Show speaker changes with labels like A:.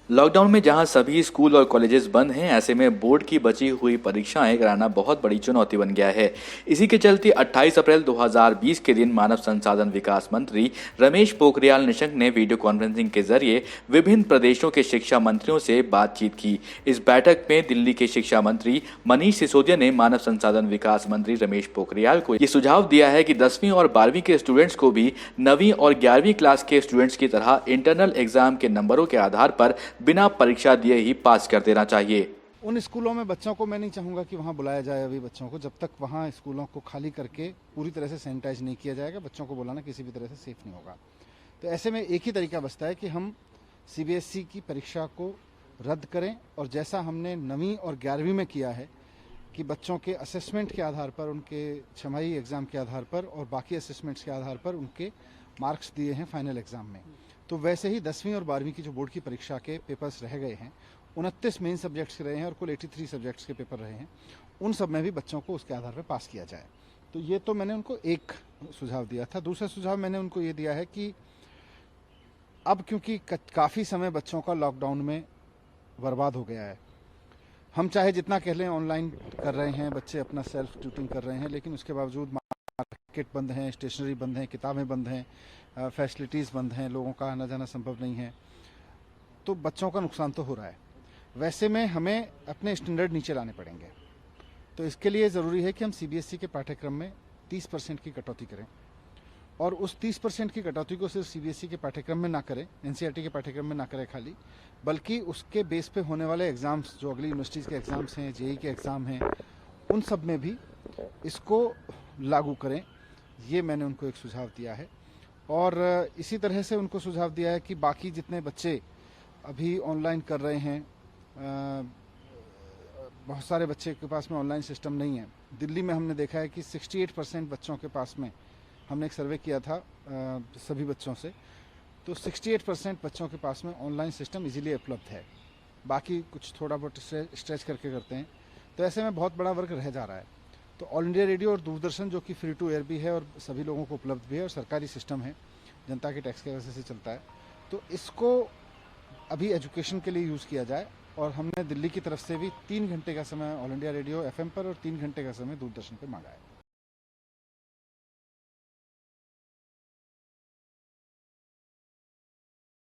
A: Lockdown में जहां सभी स्कूल और कॉलेजेस बंद हैं, ऐसे में बोर्ड की बची हुई परीक्षाएं कराना बहुत बड़ी चुनौती बन गया है। इसी के चलते 28 अप्रैल 2020 के दिन मानव संसाधन विकास मंत्री रमेश पोखरियाल निशंक ने वीडियो कॉन्फ्रेंसिंग के जरिए विभिन्न प्रदेशों के शिक्षा मंत्रियों से बातचीत की। इस बैठक में दिल्ली के शिक्षा मंत्री मनीष सिसोदिया ने मानव संसाधन विकास मंत्री रमेश पोखरियाल को ये सुझाव दिया है कि 10वीं और 12वीं के स्टूडेंट्स को भी 9वीं और 11वीं क्लास के स्टूडेंट्स की तरह इंटरनल एग्जाम के नंबरों के आधार पर बिना परीक्षा दिए ही पास कर देना चाहिए।
B: उन स्कूलों में बच्चों को मैं नहीं चाहूंगा कि वहां बुलाया जाए अभी बच्चों को, जब तक वहां स्कूलों को खाली करके पूरी तरह से सैनिटाइज नहीं किया जाएगा। बच्चों को बुलाना किसी भी तरह से सेफ नहीं होगा। तो ऐसे में एक ही तरीका बचता है कि हम सीबीएसई की परीक्षा को रद्द करें, और जैसा हमने 9वीं और 11वीं में किया है कि बच्चों के असेसमेंट के आधार पर, उनके छमाही एग्जाम के आधार पर और बाकी असेसमेंट्स के आधार पर उनके मार्क्स दिए हैं फाइनल एग्जाम में, तो वैसे ही 10वीं और 12वीं की जो बोर्ड की परीक्षा के पेपर्स रह गए हैं, 29 मेन सब्जेक्ट्स के रहे हैं और कुल 83 सब्जेक्ट्स के पेपर रहे हैं, उन सब में भी बच्चों को उसके आधार पर पास किया जाए। तो ये तो मैंने उनको एक सुझाव दिया था। दूसरा सुझाव मैंने उनको ये दिया है कि अब क्योंकि काफ़ी समय बच्चों का लॉकडाउन में बर्बाद हो गया है, हम चाहे जितना कह लें ऑनलाइन कर रहे हैं, बच्चे अपना सेल्फ ट्यूटिंग कर रहे हैं, लेकिन उसके बावजूद मार्केट बंद हैं, स्टेशनरी बंद हैं, किताबें बंद हैं, फैसिलिटीज़ बंद हैं, लोगों का आना जाना संभव नहीं है, तो बच्चों का नुकसान तो हो रहा है। वैसे में हमें अपने स्टैंडर्ड नीचे लाने पड़ेंगे। तो इसके लिए ज़रूरी है कि हम सीबीएसई के पाठ्यक्रम में 30% की कटौती करें, और उस 30% की कटौती को सिर्फ सीबीएसई के पाठ्यक्रम में ना करें, एनसीईआरटी के पाठ्यक्रम में ना करें खाली, बल्कि उसके बेस पे होने वाले एग्ज़ाम्स, जो अगली यूनिवर्सिटीज़ के एग्ज़ाम्स हैं, जेईई के एग्ज़ाम हैं, उन सब में भी इसको लागू करें। ये मैंने उनको एक सुझाव दिया है। और इसी तरह से उनको सुझाव दिया है कि बाकी जितने बच्चे अभी ऑनलाइन कर रहे हैं, बहुत सारे बच्चे के पास में ऑनलाइन सिस्टम नहीं है। दिल्ली में हमने देखा है कि 68% बच्चों के पास में, हमने एक सर्वे किया था सभी बच्चों से, तो 68% बच्चों के पास में ऑनलाइन सिस्टम इजीली उपलब्ध है। बाकी कुछ थोड़ा बहुत स्ट्रेच करके करते हैं। तो ऐसे में बहुत बड़ा वर्ग रह जा रहा है। तो ऑल इंडिया रेडियो और दूरदर्शन, जो कि फ्री टू एयर भी है और सभी लोगों को उपलब्ध भी है और सरकारी सिस्टम है, जनता के टैक्स के वजह से चलता है, तो इसको अभी एजुकेशन के लिए यूज़ किया जाए। और हमने दिल्ली की तरफ से भी 3 घंटे का समय ऑल इंडिया रेडियो एफएम पर और 3 घंटे का समय दूरदर्शन पर मांगा है।